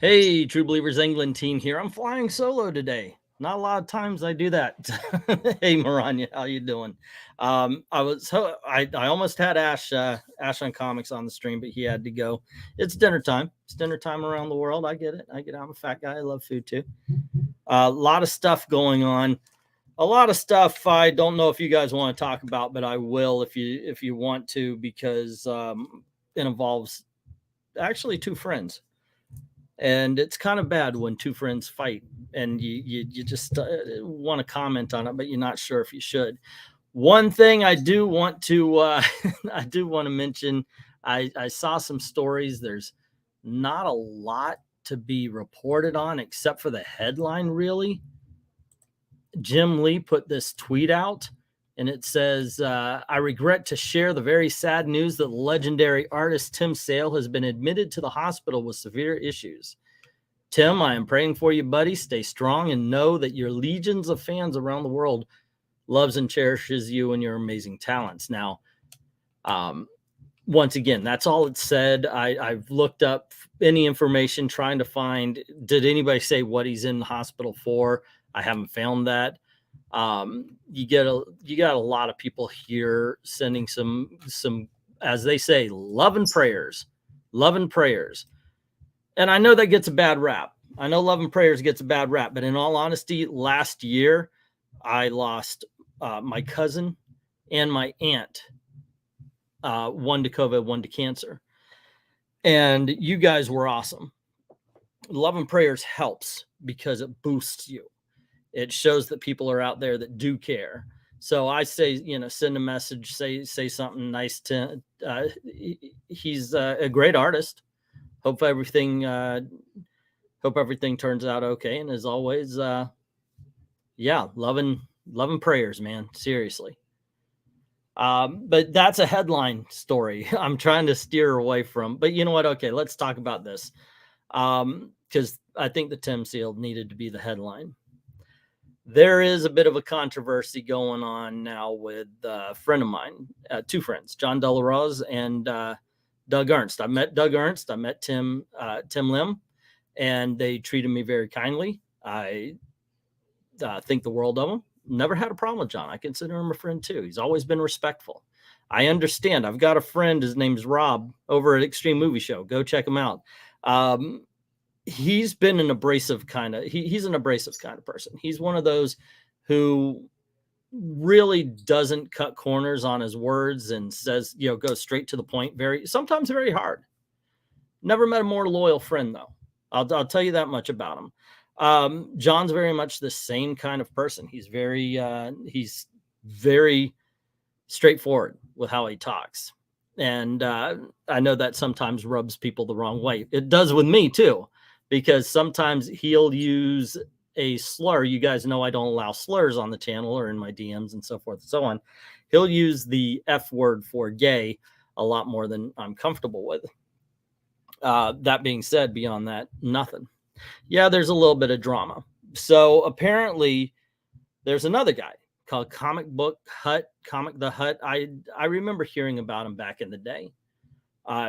Hey, True Believers England team here. I'm flying solo today. Not a lot of times I do that. Hey, Maranya, how you doing? I almost had Ash on Comics on the stream, but he had to go. It's dinner time. It's dinner time around the world. I get it. I'm a fat guy. I love food too. A lot of stuff going on. A lot of stuff I don't know if you guys want to talk about, but I will if you want to, because it involves actually two friends, and it's kind of bad when two friends fight and you just want to comment on it, but you're not sure if you should. One thing I do want to I do want to mention, I saw some stories. There's not a lot to be reported on except for the headline, really. Jim Lee put this tweet out, and it says, I regret to share the very sad news that legendary artist Tim Sale has been admitted to the hospital with severe issues. Tim, I am praying for you, buddy. Stay strong and know that your legions of fans around the world loves and cherishes you and your amazing talents. Now, once again, that's all it said. I've looked up any information trying to find, did anybody say what he's in the hospital for? I haven't found that. You got a lot of people here sending some, as they say, love and prayers. And I know that gets a bad rap. I know love and prayers gets a bad rap, but in all honesty, last year I lost my cousin and my aunt, one to COVID, one to cancer. And you guys were awesome. Love and prayers helps because it boosts you. It shows that people are out there that do care. So I say, send a message, say something nice to. He's a great artist. Hope everything turns out okay. And as always, love and prayers, man. Seriously. But that's a headline story I'm trying to steer away from. But you know what? Okay, let's talk about this. Because I think the Tim Seal needed to be the headline. There is a bit of a controversy going on now with a friend of mine, two friends, John Aroz and Doug Ernst. I met Doug Ernst. I met Tim Lim, and they treated me very kindly. I think the world of them. Never had a problem with John. I consider him a friend too. He's always been respectful. I understand. I've got a friend. His name's Rob over at Extreme Movie Show. Go check him out. He's been an abrasive kind of. He's an abrasive kind of person. He's one of those who really doesn't cut corners on his words and says, goes straight to the point. Sometimes very hard. Never met a more loyal friend though. I'll tell you that much about him. John's very much the same kind of person. He's very straightforward with how he talks. And I know that sometimes rubs people the wrong way. It does with me too, because sometimes he'll use a slur. You guys know I don't allow slurs on the channel or in my DMs and so forth and so on. He'll use the F word for gay a lot more than I'm comfortable with. That being said, beyond that, nothing. Yeah, there's a little bit of drama. So apparently there's another guy called Comic the Hut. I remember hearing about him back in the day.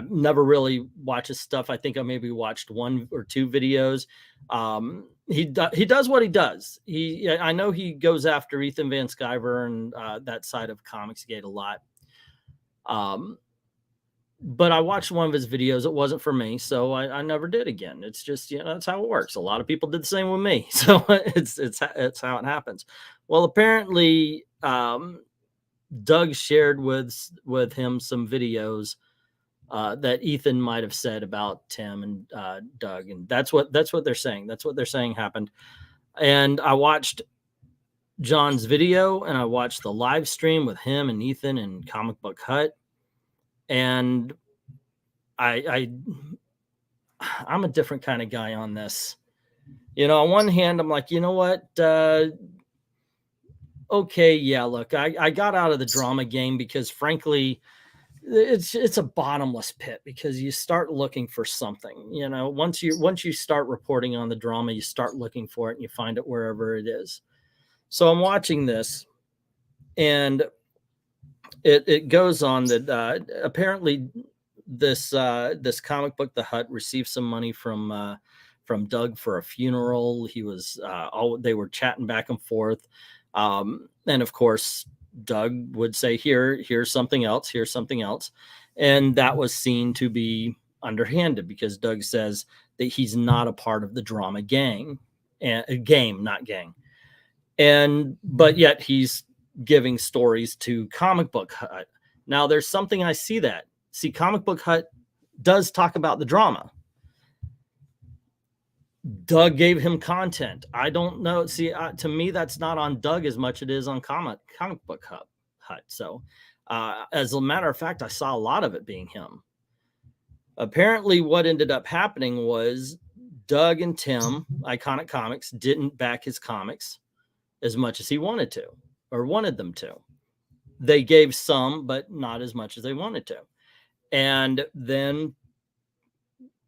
Never really watched his stuff. I think I maybe watched one or two videos. He does what he does. I know he goes after Ethan Van Sciver and that side of Comicsgate a lot. But I watched one of his videos. It wasn't for me, so I never did again. It's just, that's how it works. A lot of people did the same with me. So it's how it happens. Well, apparently, Doug shared with him some videos that Ethan might have said about Tim and Doug. And that's what they're saying. That's what they're saying happened. And I watched John's video and I watched the live stream with him and Ethan and Comic Book Hut. And I'm a different kind of guy on this. On one hand, I'm like, you know what? Okay, yeah, look, I got out of the drama game because frankly, it's a bottomless pit because you start looking for something. Once you start reporting on the drama, you start looking for it and you find it wherever it is. So I'm watching this, and it goes on that apparently this Comic Book The Hut received some money from from Doug for a funeral. He was they were chatting back and forth, and of course Doug would say, here's something else, here's something else, and that was seen to be underhanded because Doug says that he's not a part of the drama gang and game, not gang, and but yet he's giving stories to Comic Book Hut. Now there's something I see Comic Book Hut does talk about the drama. Doug gave him content. I don't know. See, to me, that's not on Doug as much as it is on Comic Book Hut. So, as a matter of fact, I saw a lot of it being him. Apparently, what ended up happening was Doug and Tim, Iconic Comics, didn't back his comics as much as he wanted to or wanted them to. They gave some, but not as much as they wanted to. And then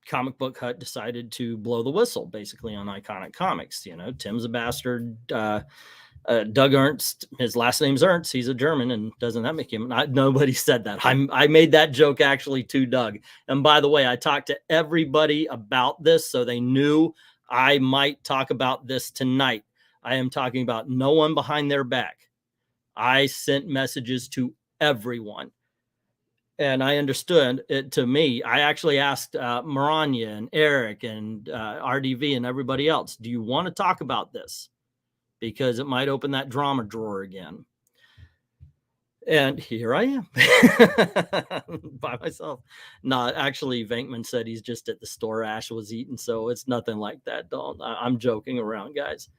Comic Book Hut decided to blow the whistle basically on Iconic Comics. You know, Tim's a bastard. Doug Ernst, his last name's Ernst. He's a German, and doesn't that make him? Nobody said that. I made that joke actually to Doug. And by the way, I talked to everybody about this, so they knew I might talk about this tonight. I am talking about no one behind their back. I sent messages to everyone. And I understood it. To me, I actually asked Maranya and Eric and RDV and everybody else, do you want to talk about this? Because it might open that drama drawer again. And here I am by myself. No, actually, Venkman said he's just at the store Ash was eating. So it's nothing like that. I'm joking around, guys.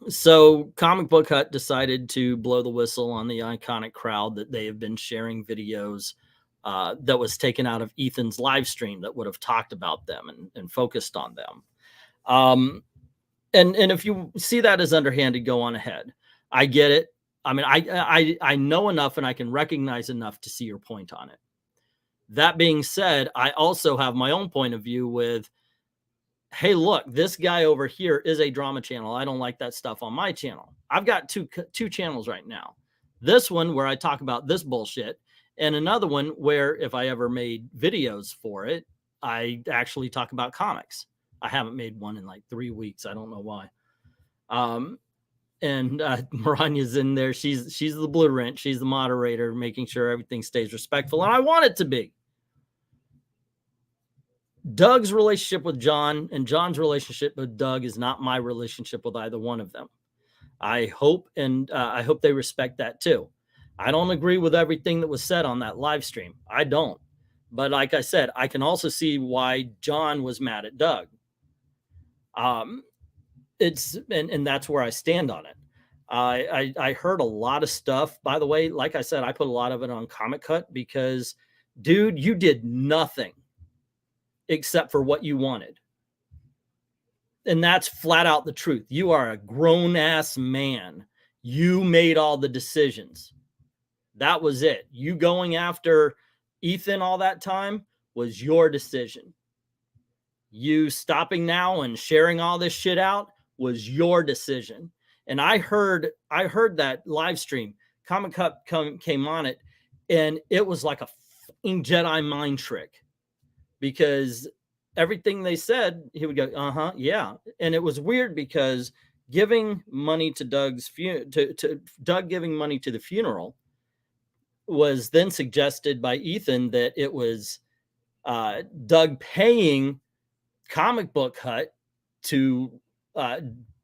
So Comic Book Hut decided to blow the whistle on the Iconic crowd that they have been sharing videos that was taken out of Ethan's live stream that would have talked about them and focused on them. And if you see that as underhanded, go on ahead. I get it. I mean, I know enough and I can recognize enough to see your point on it. That being said, I also have my own point of view with, hey, look, this guy over here is a drama channel. I don't like that stuff on my channel. I've got two channels right now. This one where I talk about this bullshit, and another one where if I ever made videos for it, I actually talk about comics. I haven't made one in like 3 weeks. I don't know why. And Maranya's in there. She's the blue wrench. She's the moderator, making sure everything stays respectful. And I want it to be. Doug's relationship with John and John's relationship with Doug is not my relationship with either one of them. I hope they respect that too. I don't agree with everything that was said on that live stream. I don't. But like I said, I can also see why John was mad at Doug. And that's where I stand on it. I heard a lot of stuff. By the way, like I said, I put a lot of it on Comic Hut because, dude, you did nothing except for what you wanted. And that's flat out the truth. You are a grown-ass man. You made all the decisions. That was it. You going after Ethan all that time was your decision. You stopping now and sharing all this shit out was your decision. And I heard that live stream. Comic Hut came on it, and it was like a fucking Jedi mind trick. Because everything they said, he would go, yeah. And it was weird because giving money to Doug's Doug giving money to the funeral was then suggested by Ethan that it was Doug paying Comic Book Hut to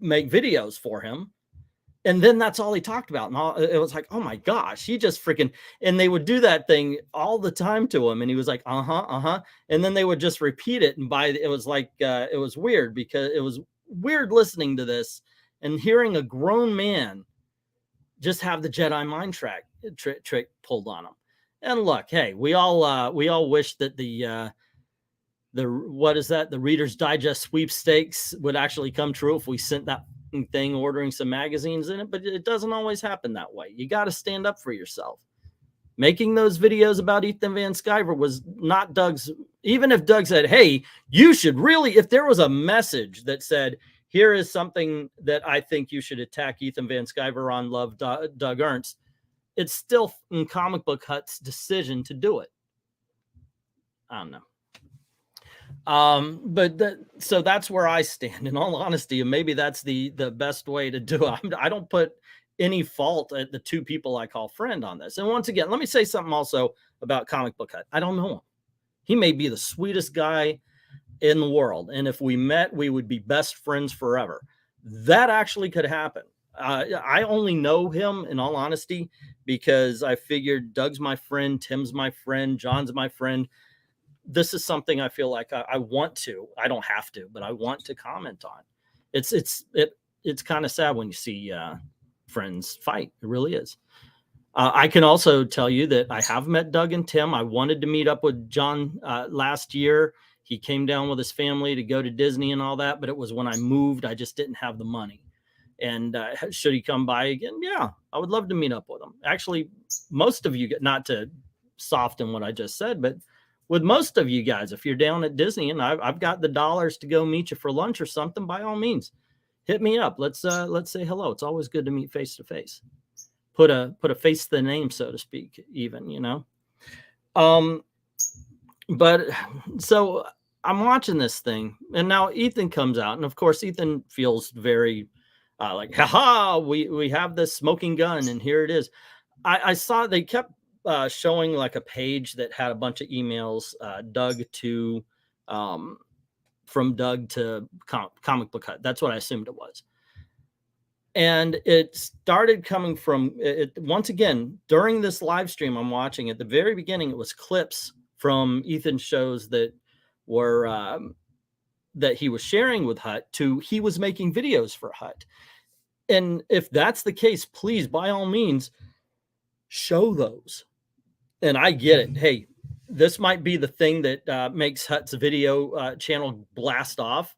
make videos for him. And then that's all he talked about. And it was like, oh my gosh, he just freaking, and they would do that thing all the time to him. And he was like, And then they would just repeat it. And it was like, it was weird because it was weird listening to this and hearing a grown man just have the Jedi mind trick pulled on him. And look, hey, we all wish that the Reader's Digest sweepstakes would actually come true if we sent that thing ordering some magazines in it, but it doesn't always happen that way. You got to stand up for yourself. Making those videos about Ethan Van Sciver was not Doug's. Even if Doug said, hey, you should really, if there was a message that said, here is something that I think you should attack Ethan Van Sciver on, love Doug Ernst, it's still in Comic Book Hut's decision to do it. I don't know. So that's where I stand, in all honesty, and maybe that's the best way to do it. I don't put any fault at the two people I call friend on this. And once again, let me say something also about Comic Book Hut. I don't know him. He may be the sweetest guy in the world, and if we met, we would be best friends forever. That actually could happen. I only know him, in all honesty, because I figured Doug's my friend, Tim's my friend, John's my friend. This is something I feel like I want to. I don't have to, but I want to comment on. It's kind of sad when you see friends fight. It really is. I can also tell you that I have met Doug and Tim. I wanted to meet up with John last year. He came down with his family to go to Disney and all that, but it was when I moved. I just didn't have the money. And should he come by again? Yeah, I would love to meet up with him. Actually, most of you, not to soften what I just said, but with most of you guys, if you're down at Disney and I've got the dollars to go meet you for lunch or something, by all means, hit me up. Let's say hello. It's always good to meet face to face. Put a face to the name, so to speak, even, you know. But so I'm watching this thing, and now Ethan comes out, and of course Ethan feels very like, haha, we have this smoking gun, and here it is. I saw they kept showing like a page that had a bunch of emails, Doug to from Doug to Comic Book Hut. That's what I assumed it was. And it started coming from it once again during this live stream I'm watching. At the very beginning, it was clips from Ethan's shows that were that he was sharing with Hut to he was making videos for Hut. And if that's the case, please, by all means, show those. And I get it. Hey, this might be the thing that makes Hut's video channel blast off.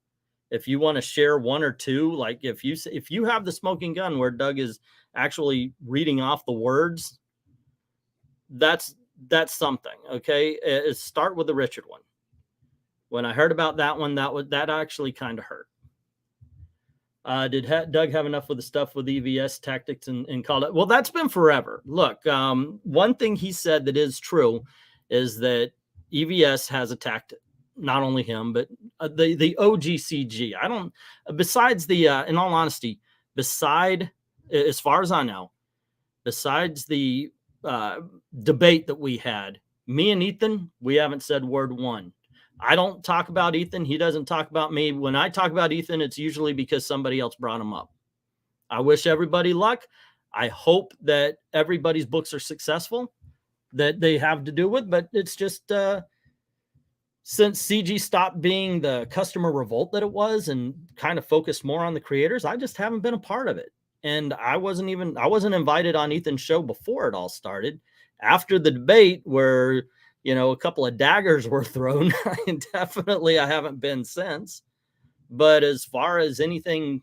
If you want to share one or two, like if you have the smoking gun where Doug is actually reading off the words, that's something. Okay, start with the Richard one. When I heard about that one, that actually kind of hurt. Did Doug have enough with the stuff with EVS tactics and called it? Well, that's been forever. Look, one thing he said that is true is that EVS has attacked not only him, but the OGCG. I don't, besides the, in all honesty, as far as I know, besides the debate that we had, me and Ethan, we haven't said word one. I don't talk about Ethan. He doesn't talk about me. When I talk about Ethan, it's usually because somebody else brought him up. I wish everybody luck. I hope that everybody's books are successful that they have to do with, but it's just, since CG stopped being the customer revolt that it was and kind of focused more on the creators, I just haven't been a part of it. And I wasn't invited on Ethan's show before it all started. After the debate where, you know, a couple of daggers were thrown, definitely I haven't been since. But as far as anything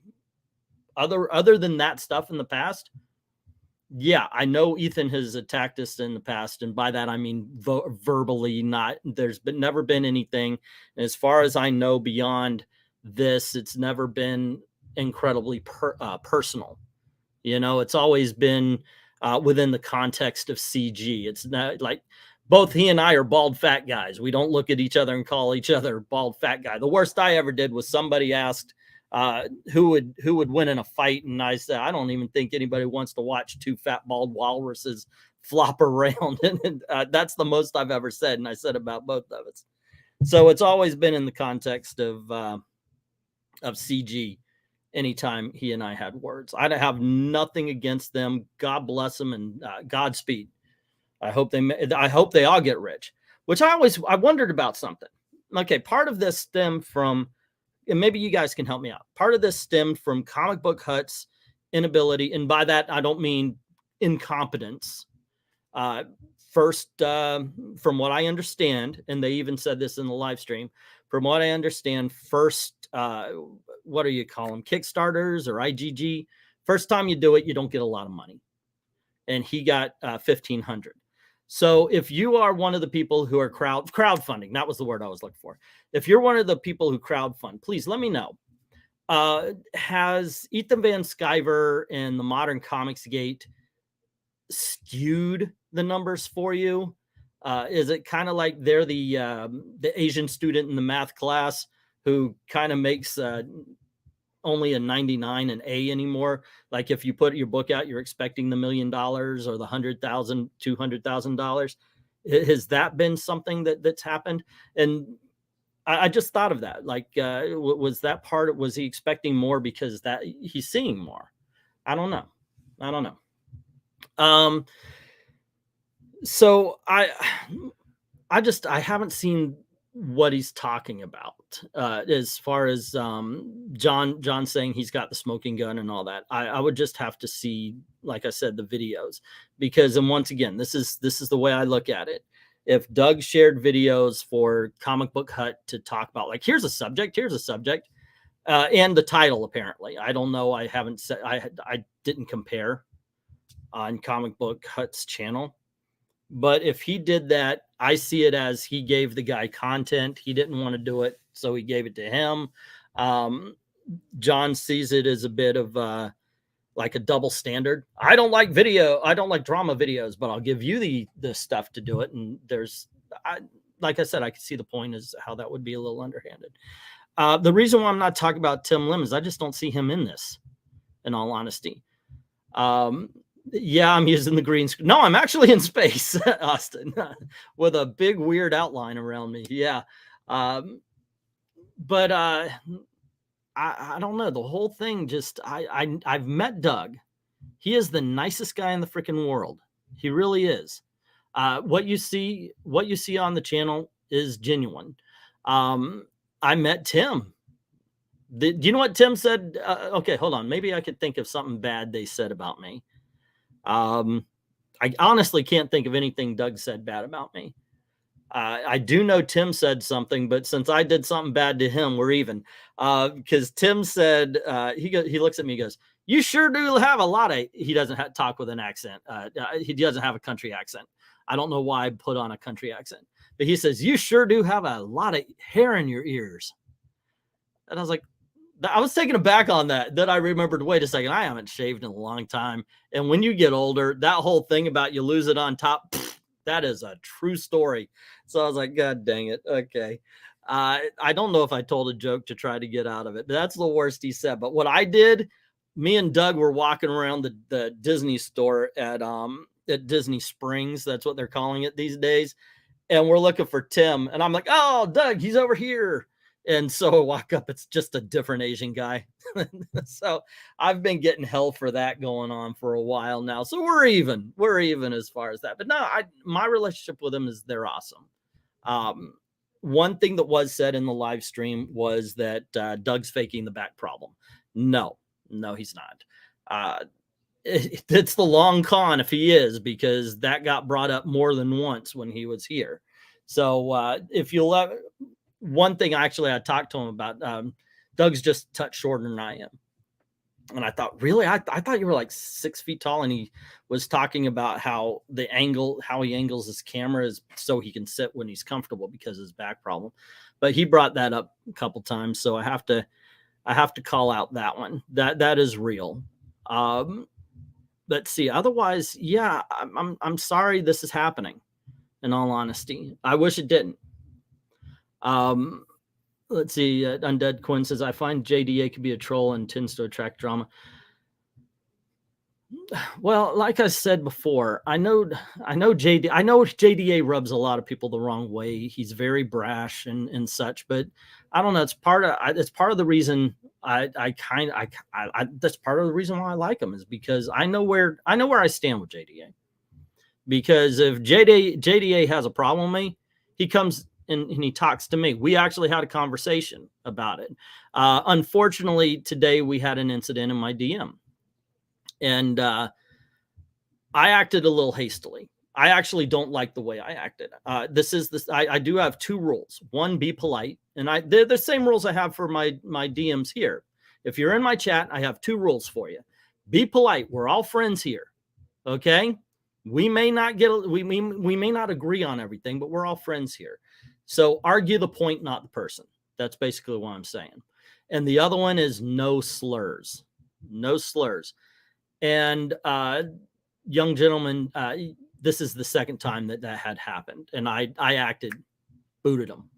other than that stuff in the past, yeah, I know Ethan has attacked us in the past, and by that I mean verbally. Not there's never been anything, and as far as I know, beyond this, it's never been incredibly personal. You know, it's always been within the context of CG. It's not like both he and I are bald fat guys. We don't look at each other and call each other bald fat guy. The worst I ever did was somebody asked who would win in a fight, and I said, I don't even think anybody wants to watch two fat bald walruses flop around. And that's the most I've ever said, and I said about both of us. So it's always been in the context of CG. Anytime he and I had words, I have nothing against them. God bless them, and Godspeed. I hope they all get rich. Which I wondered about something. Okay, part of this stemmed from, and maybe you guys can help me out. Part of this stemmed from Comic Book Hut's inability, and by that I don't mean incompetence. First, from what I understand, and they even said this in the live stream, from what I understand, first, what do you call them? Kickstarters or IGG. First time you do it, you don't get a lot of money. And he got 1,500. So if you are one of the people who are crowdfunding, that was the word I was looking for. If you're one of the people who crowdfund, please let me know. Has Ethan Van Sciver and the Modern Comicsgate skewed the numbers for you? Is it kind of like they're the Asian student in the math class who kind of makes only a 99 an A anymore? Like if you put your book out, you're expecting the $1 million or the $100,000, $200,000. Has that been something that's happened? And I just thought of that. Like, was that part? Was he expecting more because that he's seeing more? I don't know. I don't know. So I haven't seen what he's talking about as far as John saying he's got the smoking gun and all that. I would just have to see, like I said, the videos, because, and once again, this is the way I look at it. If Doug shared videos for Comic Book Hut to talk about, like, here's a subject, and the title, apparently, I don't know, I haven't said, I didn't compare on Comic Book Hut's channel. But if he did that, I see it as he gave the guy content. He didn't want to do it, so he gave it to him. John sees it as a bit of like a double standard. I don't like drama videos, but I'll give you the stuff to do it. And like I said, I can see the point is how that would be a little underhanded. The reason why I'm not talking about Tim Lim is I just don't see him in this, in all honesty. Yeah, I'm using the green screen. No, I'm actually in space, Austin, with a big weird outline around me. Yeah. But I don't know. The whole thing just, I've met Doug. He is the nicest guy in the freaking world. He really is. What you see on the channel is genuine. I met Tim. Do you know what Tim said? Okay, hold on. Maybe I could think of something bad they said about me. I honestly can't think of anything Doug said bad about me. I do know Tim said something, but since I did something bad to him, we're even. Because Tim said, he looks at me and goes, "You sure do have a lot of," he doesn't talk with an accent. He doesn't have a country accent. I don't know why I put on a country accent, but he says, "You sure do have a lot of hair in your ears." And I was like, I was taken aback on that. Then I remembered, wait a second, I haven't shaved in a long time. And when you get older, that whole thing about you lose it on top, that is a true story. So I was like, God dang it. Okay. I don't know if I told a joke to try to get out of it, but that's the worst he said. But what I did, me and Doug were walking around the Disney store at Disney Springs. That's what they're calling it these days. And we're looking for Tim. And I'm like, oh, Doug, he's over here. And so I walk up, it's just a different Asian guy. So I've been getting hell for that going on for a while now. So we're even as far as that. But no, my relationship with them is they're awesome. One thing that was said in the live stream was that Doug's faking the back problem. No, he's not. It's the long con if he is, because that got brought up more than once when he was here. So if you'll let, one thing I talked to him about, Doug's just a touch shorter than I am. And I thought, really? I thought you were like 6 feet tall. And he was talking about how he angles his camera is so he can sit when he's comfortable because of his back problem. But he brought that up a couple times. So I have to call out that one. That is real. Let's see. Otherwise, yeah, I'm sorry this is happening, in all honesty. I wish it didn't. Let's see. Undead Quinn says, I find JDA can be a troll and tends to attract drama. Well, like I said before, I know JDA rubs a lot of people the wrong way. He's very brash and such, but I don't know. It's part of the reason that's part of the reason why I like him, is because I know where I stand with JDA. Because if JDA has a problem with me, he comes and he talks to me. We actually had a conversation about it. Unfortunately, today we had an incident in my DM. And I acted a little hastily. I actually don't like the way I acted. I do have 2 rules. One, be polite. And they're the same rules I have for my DMs here. If you're in my chat, I have 2 rules for you. Be polite. We're all friends here. Okay? We may not agree on everything, but we're all friends here. So argue the point, not the person. That's basically what I'm saying. And the other one is no slurs. No slurs. And young gentleman, this is the second time that had happened. And I booted him.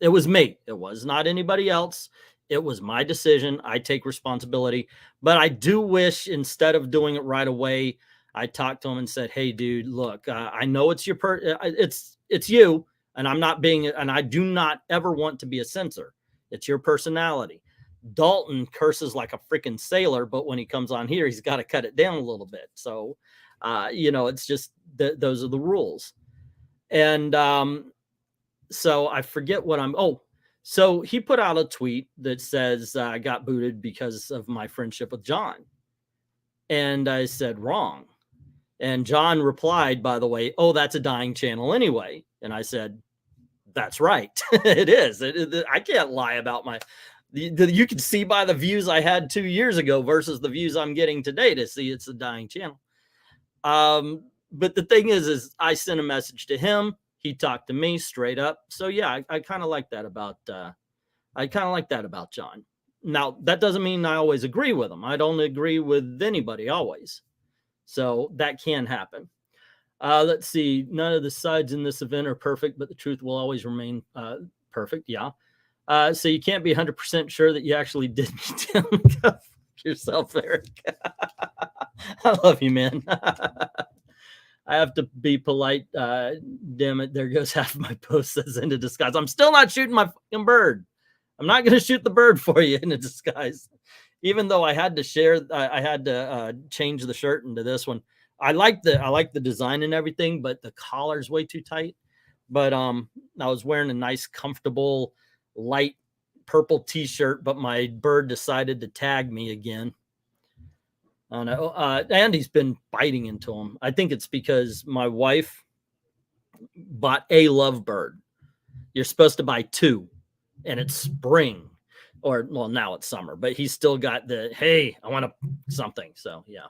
It was me. It was not anybody else. It was my decision. I take responsibility. But I do wish, instead of doing it right away, I talked to him and said, hey, dude, look, I know it's your it's you, and I'm not being, and I do not ever want to be a censor. It's your personality. Dalton curses like a freaking sailor, but when he comes on here, he's got to cut it down a little bit. So, it's just those are the rules. And so I forget what so he put out a tweet that says I got booted because of my friendship with John. And I said, wrong. And John replied, by the way, oh, that's a dying channel anyway. And I said, that's right. It is. I can't lie about you can see by the views I had 2 years ago versus the views I'm getting today to see it's a dying channel. But the thing is I sent a message to him. He talked to me straight up. So yeah, I kind of like that about John. Now, that doesn't mean I always agree with him. I don't agree with anybody always. So that can happen. Let's see. None of the sides in this event are perfect, but the truth will always remain perfect. Yeah. So you can't be 100% sure that you actually did yourself, Eric. I love you, man. I have to be polite. Damn it. There goes half of my post says into disguise. I'm still not shooting my fucking bird. I'm not going to shoot the bird for you in a disguise. Even though I had to change the shirt into this one. I like the design and everything, but the collar's way too tight. But I was wearing a nice, comfortable, light purple t-shirt, but my bird decided to tag me again. I don't know. Andy's been biting into him. I think it's because my wife bought a lovebird. You're supposed to buy 2, and it's spring. Or, well, now it's summer, but he's still got hey, I want something. So, yeah.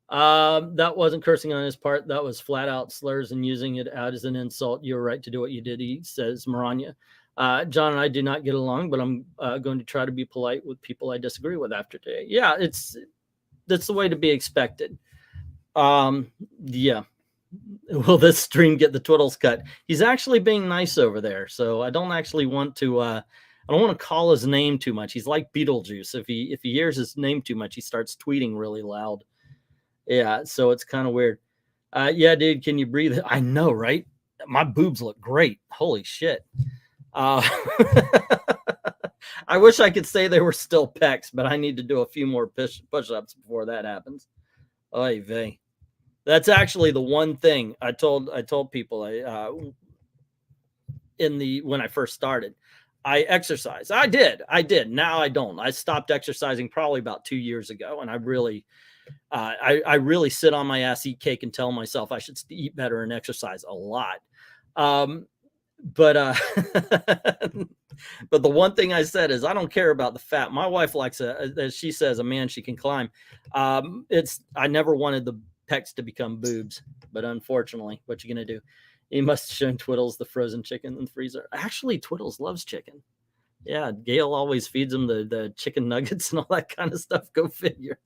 That wasn't cursing on his part. That was flat out slurs and using it out as an insult. You were right to do what you did, he says, Maranya. John and I do not get along, but I'm going to try to be polite with people I disagree with after today. Yeah, that's the way to be expected. Yeah. Will this stream get the twiddles cut? He's actually being nice over there, so I don't actually want to I don't want to call his name too much. He's like Beetlejuice. If he hears his name too much, he starts tweeting really loud. Yeah, so it's kind of weird. Yeah, dude, can you breathe? I know, right? My boobs look great. Holy shit. I wish I could say they were still pecs, but I need to do a few more push-ups before that happens. Oy vey. That's actually the one thing I told people when I first started. I exercise. I did. Now I don't. I stopped exercising probably about 2 years ago, and I really sit on my ass, eat cake, and tell myself I should eat better and exercise a lot. But the one thing I said is I don't care about the fat. My wife likes as she says, a man she can climb. I never wanted the pecs to become boobs, but unfortunately, what you gonna do? He must have shown Twiddles the frozen chicken in the freezer. Actually, Twiddles loves chicken. Yeah, Gail always feeds him the chicken nuggets and all that kind of stuff. Go figure.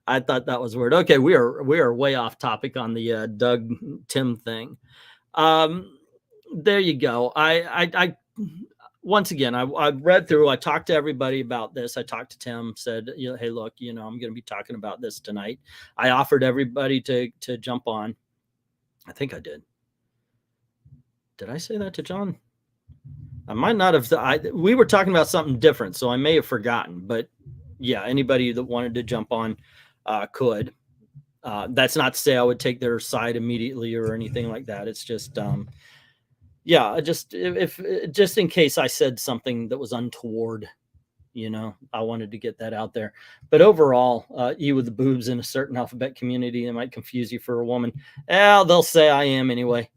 I thought that was weird. Okay, we are way off topic on the Doug Tim thing. There you go. I once again, I read through, I talked to everybody about this. I talked to Tim, said, hey, look, I'm going to be talking about this tonight. I offered everybody to jump on. I think I did. Did I say that to John? I might not have. We were talking about something different, so I may have forgotten. But yeah, anybody that wanted to jump on could. That's not to say I would take their side immediately or anything like that. It's just, just in case I said something that was untoward, I wanted to get that out there. But overall, you with the boobs in a certain alphabet community, it might confuse you for a woman. They'll say I am anyway.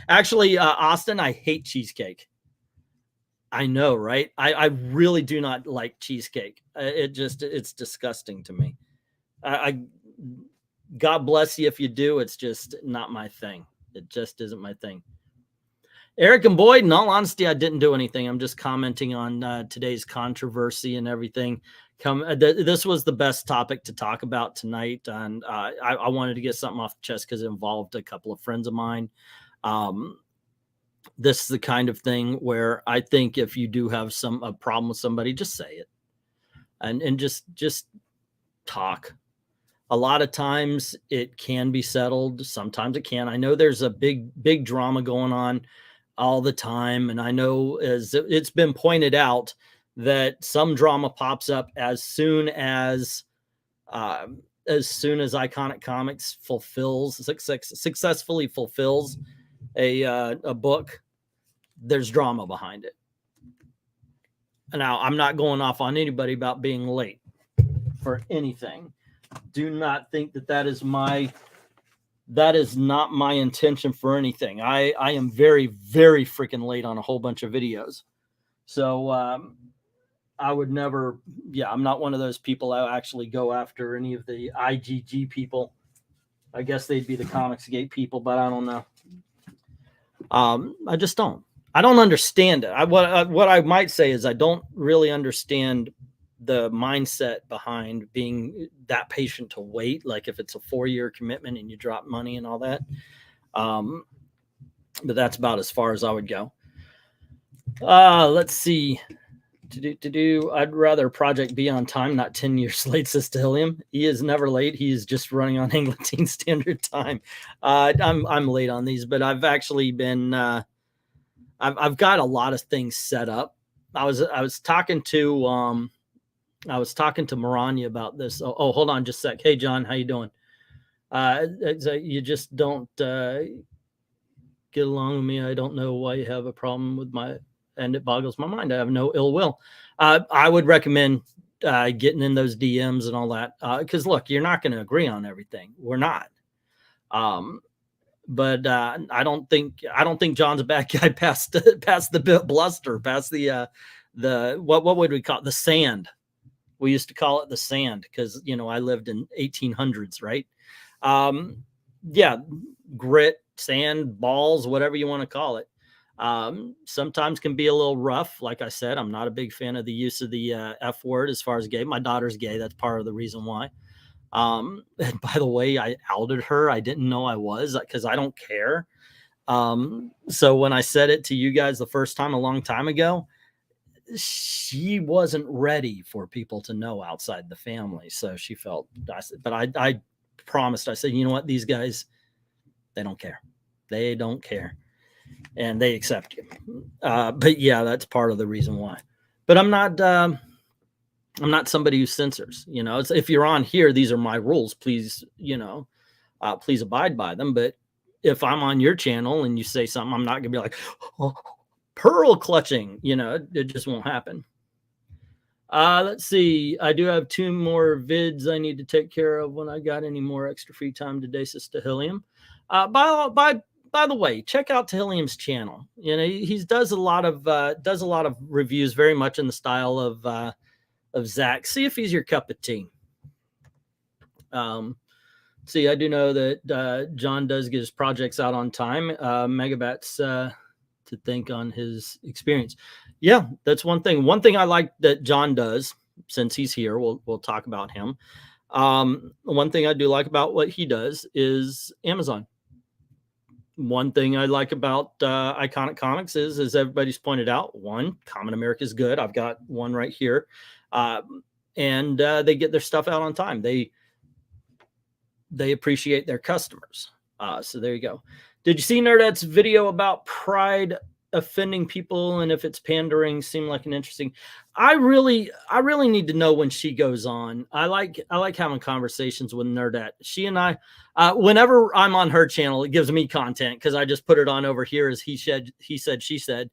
Actually, Austin, I hate cheesecake. I know, right? I really do not like cheesecake. It's disgusting to me. God bless you if you do. It's just not my thing. It just isn't my thing. Eric and Boyd, in all honesty, I didn't do anything. I'm just commenting on today's controversy and everything. This was the best topic to talk about tonight, and I wanted to get something off the chest because it involved a couple of friends of mine. This is the kind of thing where I think if you do have a problem with somebody, just say it, and just talk. A lot of times it can be settled. Sometimes it can. I know there's a big drama going on all the time, and I know, as it's been pointed out, that some drama pops up as soon as Iconic Comics successfully fulfills a book. There's drama behind it. Now, I'm not going off on anybody about being late for anything. Do not think that is not my intention for anything. I am very, very freaking late on a whole bunch of videos. So I would never, I'm not one of those people that actually go after any of the IGG people. I guess they'd be the Comicsgate people, but I don't know. I just don't. I don't understand it. What I might say is I don't really understand the mindset behind being that patient to wait. Like if it's a 4-year commitment and you drop money and all that. But that's about as far as I would go. Let's see. I'd rather a project be on time, not 10 years late, says to Hilliam. He is never late. He is just running on Angleton Standard Time. I'm late on these, but I've actually been, I've got a lot of things set up. I was talking to Maranya about this. Oh, hold on just a sec. Hey, John, how you doing? You just don't get along with me. I don't know why you have a problem with and it boggles my mind. I have no ill will. I would recommend getting in those DMs and all that. Because look, you're not going to agree on everything. We're not. But I don't think John's a bad guy past the bluster, past the what would we call it? The sand. We used to call it the sand because, I lived in 1800s, right? Grit, sand, balls, whatever you want to call it. Sometimes can be a little rough. Like I said, I'm not a big fan of the use of the F word as far as gay. My daughter's gay. That's part of the reason why. And by the way, I outed her. I didn't know I was, because I don't care. So when I said it to you guys the first time a long time ago, she wasn't ready for people to know outside the family. So she felt, but I promised, I said, you know what, these guys, they don't care. They don't care. And they accept you. But yeah, that's part of the reason why. But I'm not somebody who censors, if you're on here, these are my rules, please, please abide by them. But if I'm on your channel and you say something, I'm not gonna be like, oh, pearl clutching, it just won't happen. Let's see. I do have 2 more vids I need to take care of when I got any more extra free time today, Sister Hilliam. By the way, check out Hilliam's channel. He does a lot of reviews, very much in the style of Zach. See if he's your cup of tea. See, I do know that John does get his projects out on time. Megabats to think on his experience. Yeah, that's one thing. One thing I like that John does, since he's here, we'll talk about him. One thing I do like about what he does is Amazon. One thing I like about Iconic Comics is, as everybody's pointed out, one, Common America is good. I've got one right here. And they get their stuff out on time. They appreciate their customers. So there you go. Did you see Nerdette's video about pride offending people and if it's pandering? Seemed like an interesting. I really need to know when she goes on. I like having conversations with Nerdette. She and I, whenever I'm on her channel, it gives me content because I just put it on over here as he said, she said.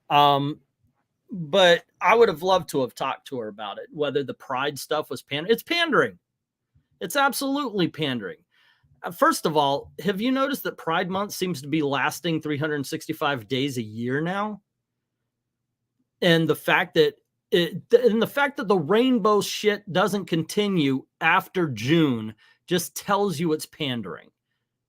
But I would have loved to have talked to her about it, whether the pride stuff was pandering. It's pandering. It's absolutely pandering. First of all, have you noticed that Pride Month seems to be lasting 365 days a year now? And the fact that the rainbow shit doesn't continue after June just tells you it's pandering.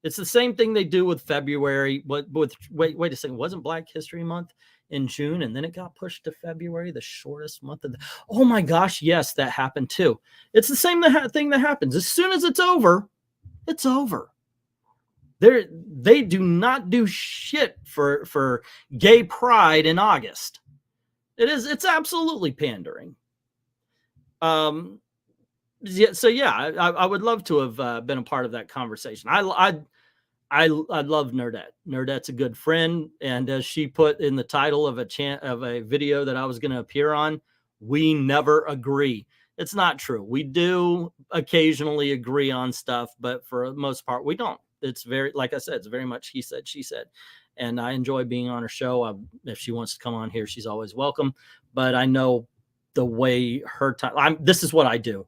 It's the same thing they do with February. Wait a second. Wasn't Black History Month in June, and then it got pushed to February, the shortest month of the... Oh my gosh, yes, that happened too. It's the same thing that happens. As soon as it's over, it's over. They do not do shit for gay pride in August. It's absolutely pandering. Yeah, so yeah, I would love to have been a part of that conversation. I love Nerdette. Nerdette's a good friend, and as she put in the title of a video that I was going to appear on, we never agree. It's not true. We do occasionally agree on stuff, but for the most part, we don't. It's very, like I said, it's very much he said, she said, and I enjoy being on her show. If she wants to come on here, she's always welcome. But I know the way her time. This is what I do.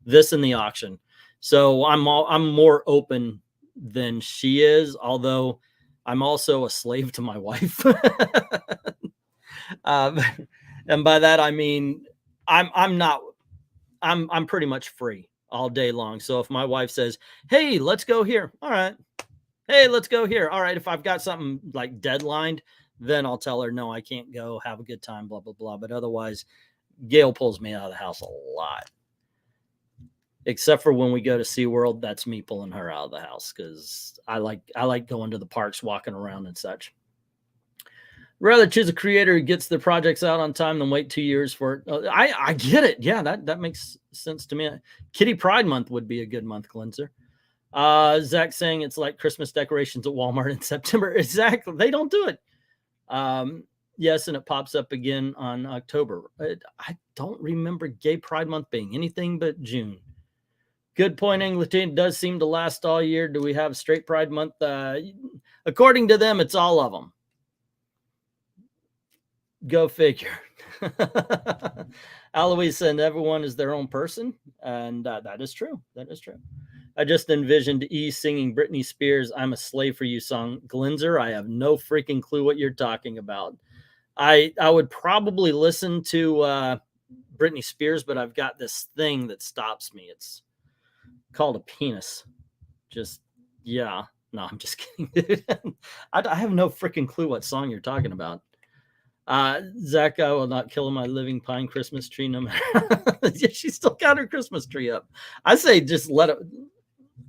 This in the auction. So I'm more open than she is, although I'm also a slave to my wife. And by that I mean I'm pretty much free all day long. So if my wife says, "Hey, let's go here," all right. Hey, let's go here. All right. If I've got something like deadlined, then I'll tell her, no, I can't go. Have a good time, blah, blah, blah. But otherwise, Gail pulls me out of the house a lot. Except for when we go to SeaWorld, that's me pulling her out of the house because I like going to the parks, walking around and such. Rather choose a creator who gets their projects out on time than wait 2 years for it. I get it. Yeah, that makes sense to me. Kitty Pride Month would be a good month cleanser. Zach saying it's like Christmas decorations at Walmart in September. Exactly. They don't do it. Yes, and it pops up again on October. I don't remember Gay Pride Month being anything but June. Good point, Angleton. It does seem to last all year. Do we have Straight Pride Month? According to them, it's all of them. Go figure. Aloise and everyone is their own person. And that is true. That is true. I just envisioned E singing Britney Spears' "I'm a Slave for You" song. Glinzer, I have no freaking clue what you're talking about. I would probably listen to Britney Spears, but I've got this thing that stops me. It's called a penis. Just, yeah. No, I'm just kidding, dude. I have no freaking clue what song you're talking about. Zach, I will not kill my living pine Christmas tree no matter. Yeah, she still got her Christmas tree up. I say just let it.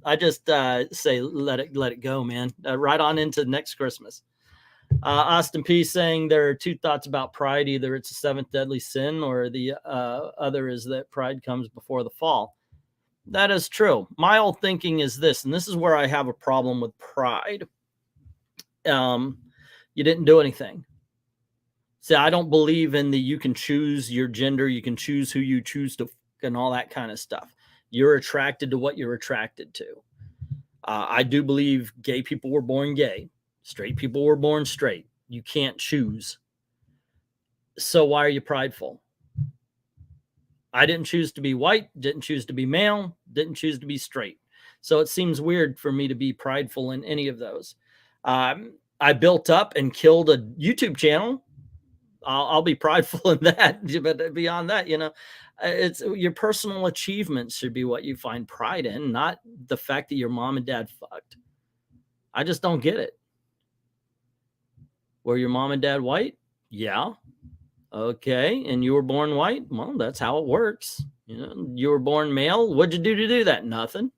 I just say let it go, man. Right on into next Christmas. Austin P saying there are two thoughts about pride. Either it's a seventh deadly sin or the other is that pride comes before the fall. That is true. My old thinking is this, and this is where I have a problem with pride. You didn't do anything. See, I don't believe in the you can choose your gender, you can choose who you choose to and all that kind of stuff. You're attracted to what you're attracted to. I do believe gay people were born gay. Straight people were born straight. You can't choose. So why are you prideful? I didn't choose to be white, didn't choose to be male, didn't choose to be straight. So it seems weird for me to be prideful in any of those. I built up and killed a YouTube channel. I'll be prideful in that. But beyond that, it's your personal achievements should be what you find pride in, not the fact that your mom and dad fucked. I just don't get it. Were your mom and dad white? Yeah. Okay. And you were born white? Well, that's how it works. You were born male. What'd you do to do that? Nothing.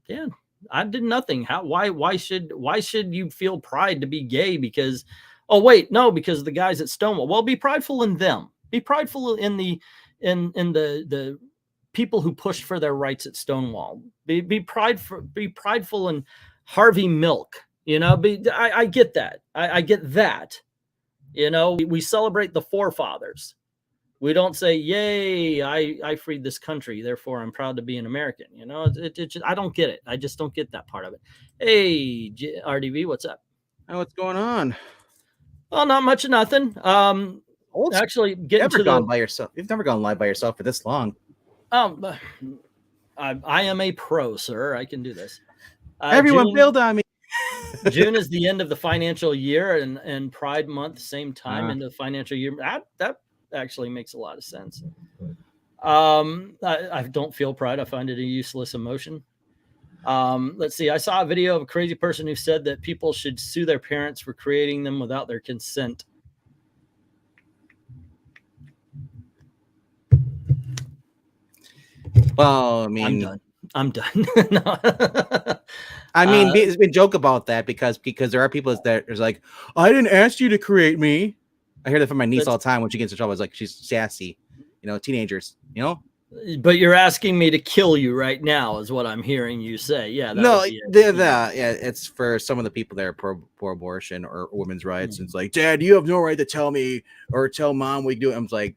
Yeah, I did nothing. Why should you feel pride to be gay? Because, oh wait, no, because the guys at Stonewall. Well, be prideful in them. Be prideful in the people who pushed for their rights at Stonewall. Be prideful in Harvey Milk. I get that. I get that. We celebrate the forefathers. We don't say, "Yay, I freed this country, therefore I'm proud to be an American." I don't get it. I just don't get that part of it. Hey, RDV, what's up? Hey, what's going on? Well, not much of nothing. Actually, You've never gone live by yourself for this long. I am a pro, sir. I can do this. Everyone build on me. June is the end of the financial year, and Pride Month, same time into the financial year. That actually makes a lot of sense. I don't feel pride. I find it a useless emotion. Let's see. I saw a video of a crazy person who said that people should sue their parents for creating them without their consent. Well, I mean, I'm done. No. I mean, it's been joke about that because there are people that is like, I didn't ask you to create me. I hear that from my niece all the time when she gets in trouble. It's like she's sassy, you know, teenagers, you know. But you're asking me to kill you right now, is what I'm hearing you say. Yeah. No, it's for some of the people that are pro abortion or women's rights. It's like, Dad, you have no right to tell me or tell Mom we do it. I'm like,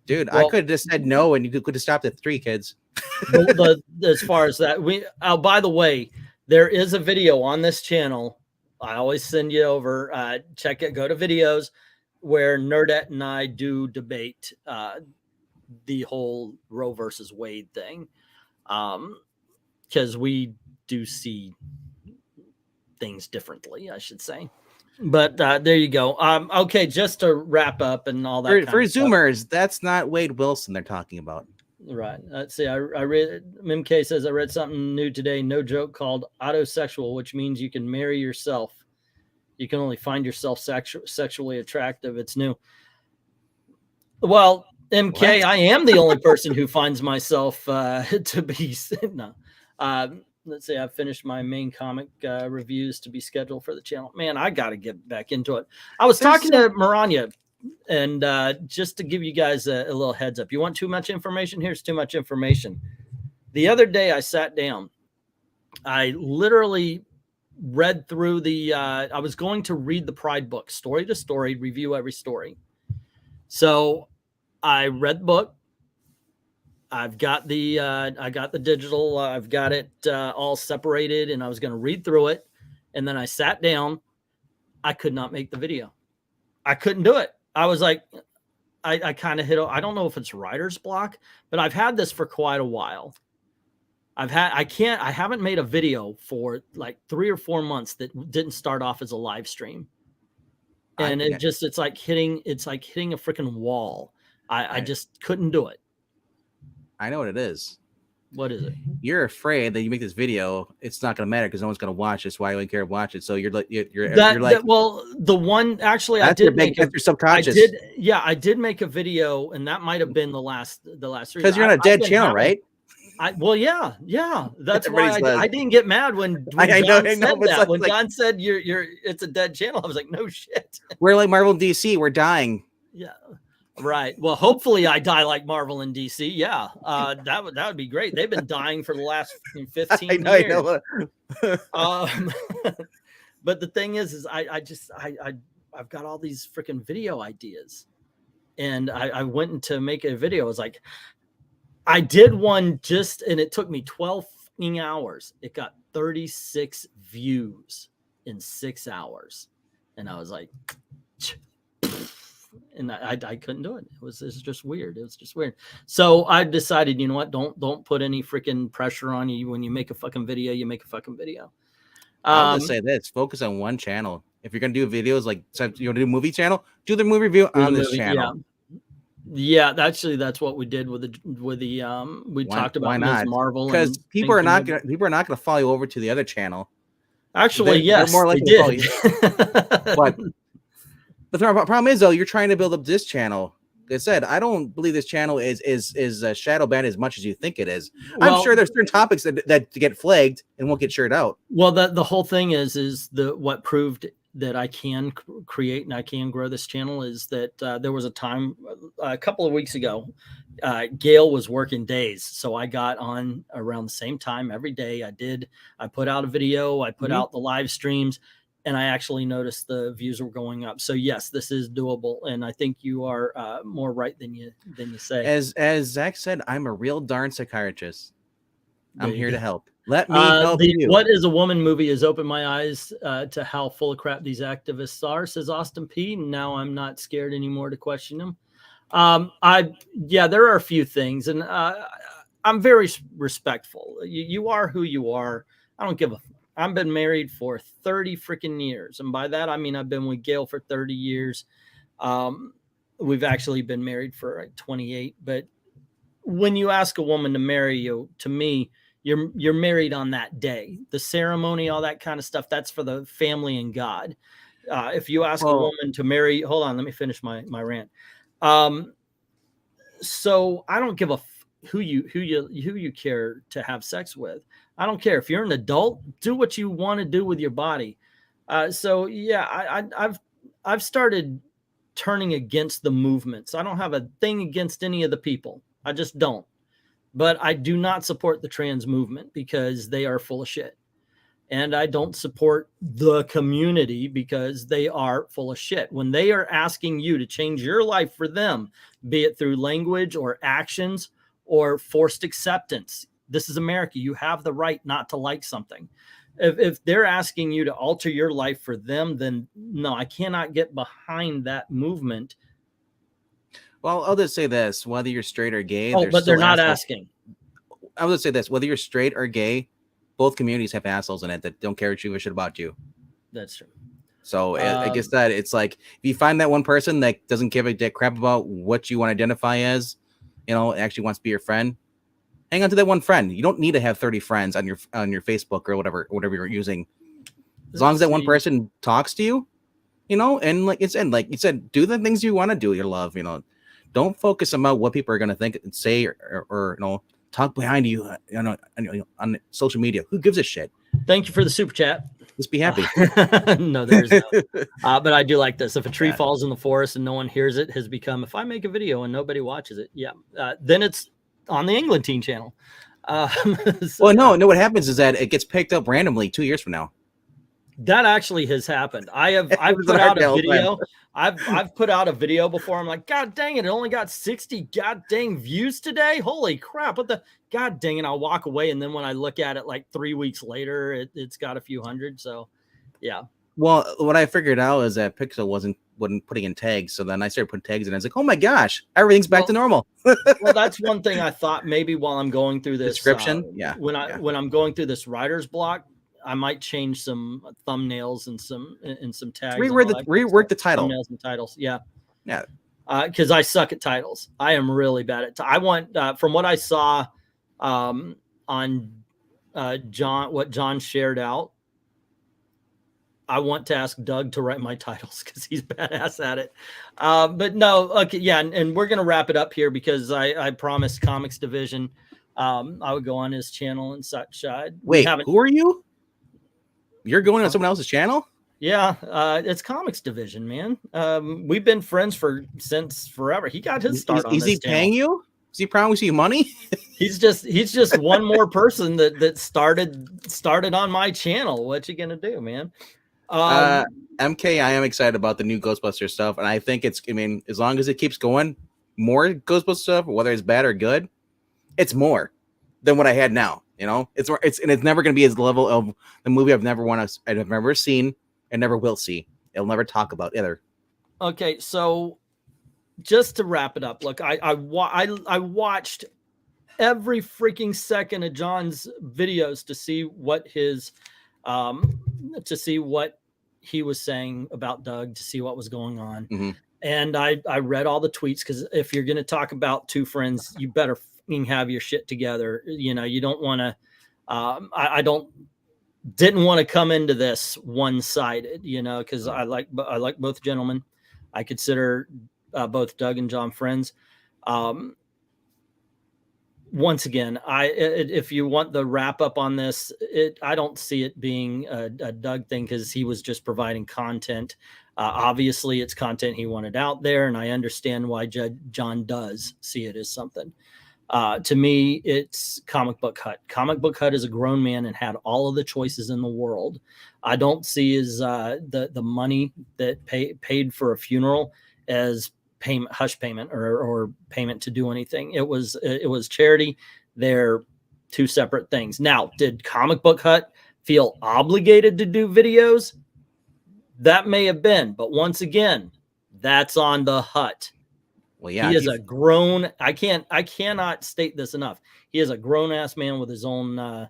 dude, I could have just said no, and you could have stopped at 3 kids. As far as that, by the way, there is a video on this channel. I always send you over. Check it. Go to videos where Nerdette and I do debate the whole Roe versus Wade thing, because we do see things differently, I should say. But there you go. Okay, just to wrap up and all that. For Zoomers, that's not Wade Wilson they're talking about. Right. Let's see. I read. Mimk says I read something new today. No joke, called autosexual, which means you can marry yourself. You can only find yourself sexually attractive. It's new. Well, MK, what? I am the only person who finds myself to be no. Let's see. I've finished my main comic reviews to be scheduled for the channel. Man, I got to get back into it. I was talking to Maranya. And just to give you guys a little heads up, you want too much information? Here's too much information. The other day I sat down. I literally read through I was going to read the Pride book, story to story, review every story. So I read the book. I've got I got the digital. I've got it all separated, and I was going to read through it. And then I sat down. I could not make the video. I couldn't do it. I was like, I kind of hit, I don't know if it's writer's block, but I've had this for quite a while. I haven't made a video for like 3 or 4 months that didn't start off as a live stream. And it's like hitting a freaking wall. I just couldn't do it. I know what it is. What is it? You're afraid that you make this video, it's not going to matter because no one's going to watch it. So why do you care to watch it? So you're like, well, the one actually I did make your subconscious. I did make a video, and that might have been the last 3. Because you're on a dead channel, right? Yeah. That's why I didn't get mad when Don said it's a dead channel. I was like, no shit. We're like Marvel and DC. We're dying. Yeah. Right. Well, hopefully I die like Marvel and DC. Yeah. That would be great. They've been dying for the last 15 years. I know. But the thing is I've got all these freaking video ideas, and I went to make a video. I was like, I did one and it took me 12 hours. It got 36 views in 6 hours. And I was like, and I couldn't do it. It was just weird. It was just weird. So I decided, you know what? Don't put any freaking pressure on you. When you make a fucking video, you make a fucking video. I'll just say this: focus on one channel. If you're gonna do videos, like you want to do a movie channel, do the movie review on this channel. Yeah, that's what we did with the we talked about Ms. Marvel, because people are not gonna follow you over to the other channel. Actually, yes, they're more likely to follow you. But the problem is, though, you're trying to build up this channel. Like I said, I don't believe this channel is shadow banned as much as you think it is. Well, I'm sure there's certain topics that get flagged and won't get shared out. Well, the whole thing is what proved that I can create and I can grow this channel is that there was a time a couple of weeks ago, Gail was working days. So I got on around the same time every day. I put out a video, I put out the live streams, and I actually noticed the views were going up. So yes, this is doable. And I think you are more right than you say. As Zach said, I'm a real darn psychiatrist. I'm here to help. Let me help you. What is a Woman movie has opened my eyes to how full of crap these activists are, says Austin P. Now I'm not scared anymore to question them. There are a few things, and I'm very respectful. You are who you are. I don't give a I've been married for 30 freaking years. And by that, I mean, I've been with Gail for 30 years. We've actually been married for like 28. But when you ask a woman to marry you, to me, you're married on that day. The ceremony, all that kind of stuff, that's for the family and God. If you ask a woman to marry, hold on, let me finish my rant. So I don't give a who you care to have sex with. I don't care if you're an adult. Do what you want to do with your body. So yeah, I've started turning against the movements. I don't have a thing against any of the people. I just don't. But I do not support the trans movement because they are full of shit. And I don't support the community because they are full of shit. When they are asking you to change your life for them, be it through language or actions or forced acceptance, this is America. You have the right not to like something. If they're asking you to alter your life for them, then no, I cannot get behind that movement. Well, I'll just say this: whether you're straight or gay, but they're not asking. I'll just say this: whether you're straight or gay, both communities have assholes in it that don't care a shit about you. That's true. So I guess that it's like if you find that one person that doesn't give a dick crap about what you want to identify as, actually wants to be your friend, hang on to that one friend. You don't need to have 30 friends on your Facebook or whatever you're using. As long as that one person talks to you, and like you said, do the things you want to do, your love, don't focus about what people are going to think and say or talk behind you, on social media. Who gives a shit? Thank you for the super chat. Just be happy. No, there's no. But I do like this. If a tree falls in the forest and no one hears it, has become, if I make a video and nobody watches it, then it's on the England Teen channel. Well, no, what happens is that it gets picked up randomly 2 years from now. That actually has happened. I've put out a video. I've put out a video before. I'm like, God dang it only got 60 god dang views today. Holy crap. What the god dang it. I'll walk away. And then when I look at it like 3 weeks later, it's got a few hundred. So yeah. Well, what I figured out is that Pixel wasn't putting in tags. So then I started putting tags in. I was like, oh my gosh, everything's back to normal. Well, that's one thing I thought maybe while I'm going through this description. When I'm going through this writer's block, I might change some thumbnails and some tags. Rework the title. Thumbnails and titles. Yeah. Yeah. Because I suck at titles. I am really bad at. I want from what I saw on what John shared out. I want to ask Doug to write my titles because he's badass at it. But no, okay, yeah, and we're gonna wrap it up here because I promised Comics Division I would go on his channel and such. Wait, who are you? You're going on someone else's channel? Yeah, it's Comics Division, man. We've been friends since forever. He got his start on this channel. Is he paying you? Is he promising you money? He's just one more person that started on my channel. What you gonna do, man? MK, I am excited about the new Ghostbusters stuff, and I think as long as it keeps going, more Ghostbusters stuff, whether it's bad or good, it's more than what I had now. It's never going to be as the level of the movie I've never seen and never will see. It'll never talk about either. Okay, so just to wrap it up, look, I watched every freaking second of John's videos to see what he was saying about Doug, to see what was going on. Mm-hmm. And I read all the tweets because if you're going to talk about two friends, you better have your shit together. You don't want to. I didn't want to come into this one-sided. Because I like both gentlemen. I consider both Doug and John friends. Once again, if you want the wrap up on this, I don't see it being a Doug thing because he was just providing content. Obviously, it's content he wanted out there, and I understand why John does see it as something. To me, it's Comic Book Hut. Comic Book Hut is a grown man and had all of the choices in the world. I don't see as the money that paid for a funeral as hush payment or payment to do anything. It was charity. They're two separate things. Now, did Comic Book Hut feel obligated to do videos? That may have been, but once again, that's on the Hut. Well, yeah, he is a grown. I cannot state this enough. He is a grown ass man with his own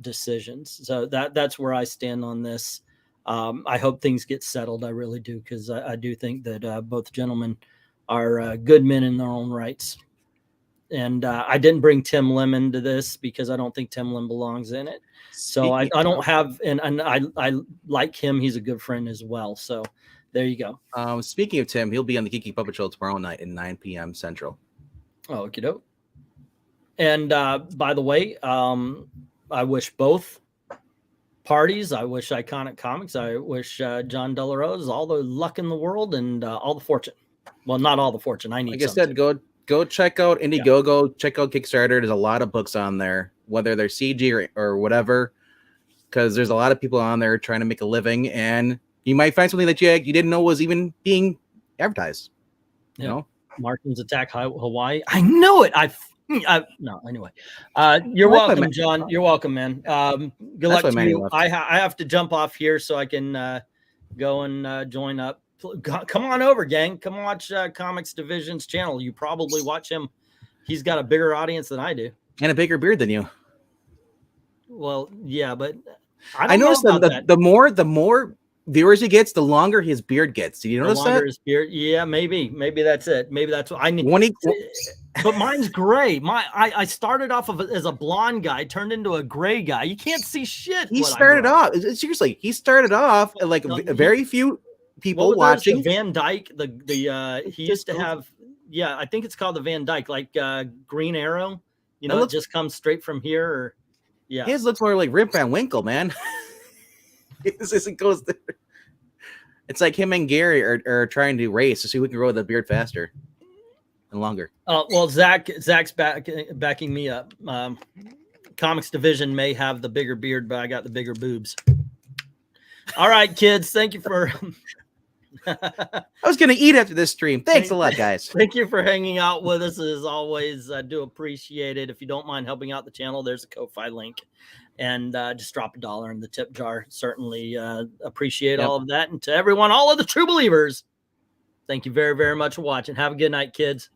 decisions. So that's where I stand on this. I hope things get settled. I really do, because I do think that both gentlemen are good men in their own rights. And I didn't bring Tim Lim into this because I don't think Tim Lim belongs in it. So I don't have, and I like him. He's a good friend as well. So there you go. Speaking of Tim, he'll be on the Geeky Puppet Show tomorrow night at 9 p.m. Central. Oh, okie doke. And by the way, I wish both parties, I wish Iconic Comics, I wish John Delarose all the luck in the world and all the fortune. Well, not all the fortune. I need. Like I said, go check out Indiegogo. Yeah. Check out Kickstarter. There's a lot of books on there, whether they're CG or whatever, because there's a lot of people on there trying to make a living, and you might find something that you didn't know was even being advertised. You know, Martians attack Hawaii. I knew it. No, anyway. You're welcome, John. You're welcome, man. Good luck to you. I have to jump off here so I can go and join up. Come on over, gang. Come watch Comics Division's channel. You probably watch him. He's got a bigger audience than I do. And a bigger beard than you. Well, yeah, but I noticed that the more viewers he gets, the longer his beard gets. Did you notice that? His beard, yeah, maybe that's it. Maybe that's what I need. But mine's gray. I started off as a blonde guy, turned into a gray guy. You can't see shit. He started off seriously. He started off like very few people watching. Van Dyke, he used to have. Yeah, I think it's called the Van Dyke, like Green Arrow. You know, it just comes straight from here. Or yeah, his looks more like Rip Van Winkle, man. It goes there. It's like him and Gary are trying to race to see who can grow the beard faster and longer. Well, Zach's backing me up. Comics Division may have the bigger beard, but I got the bigger boobs. All right, kids. Thank you for. I was gonna eat after this stream. Thanks a lot, guys. Thank you for hanging out with us as always. I do appreciate it. If you don't mind helping out the channel, there's a Ko-Fi link. And just drop $1 in the tip jar. Certainly appreciate all of that. And to everyone, all of the true believers, thank you very, very much for watching. Have a good night, kids.